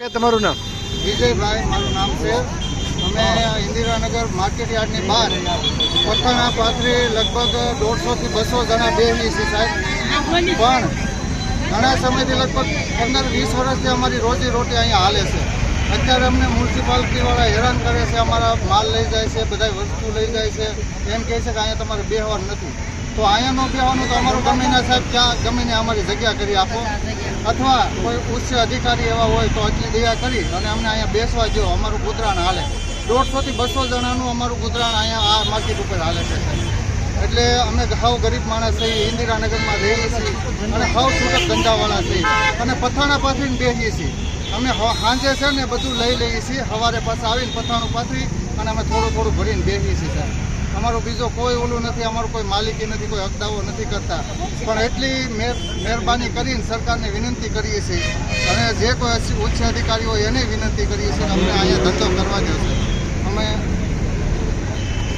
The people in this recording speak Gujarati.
કે તમારું નામ? વિજયભાઈ મારું નામ છે. અમે ઇન્દિરાનગર માર્કેટ યાર્ડની બહાર પથાણા પાથરી લગભગ 150 થી 200 જણા બેસી છે સાહેબ. પણ ઘણા સમયથી લગભગ 15-20 વર્ષથી અમારી રોજી રોટી અહીંયા હાલે છે. અત્યારે અમને મ્યુનિસિપાલિટીવાળા હેરાન કરે છે, અમારા માલ લઈ જાય છે, બધા વસ્તુ લઈ જાય છે, એમ કહે છે કે અહીંયા તમારે બેહવાનું નથી. તો અહીંયા ન બેહવાનું તો અમારું ગમીના સાહેબ ક્યાં ગમીને અમારી જગ્યા કરી આપો, અથવા કોઈ ઉચ્ચ અધિકારી એવા હોય તો એટલી દયા કરી અને અમને અહીંયા બેસવા દો. અમારું ગુજરાન હાલે 150 થી 200 જણાનું અમારું ગુજરાન અહીંયા આ માર્કેટ ઉપર હાલે છે. એટલે અમે હાવ ગરીબ માણસ છીએ, ઇન્દિરાનગરમાં રહીએ છીએ અને હાવ છૂટક ધંધાવાળા છીએ અને પથાણા પાથરીને બેસીએ છીએ. અમે સાંજે છે ને બધું લઈ લઈએ છીએ, સવારે પાછા આવીને પથાણું પાથરી અને અમે થોડું ભરીને બેસીએ છીએ સાહેબ. અમારું બીજો કોઈ ઓલું નથી, અમારું કોઈ માલિકી નથી, કોઈ હકદાવો નથી કરતા. પણ એટલી મહેરબાની કરીને સરકારને વિનંતી કરીએ છીએ અને જે કોઈ ઉચ્ચ અધિકારી હોય એને વિનંતી કરીએ છીએ કે અમને અહીંયા ધંધો કરવા દો છે. અમે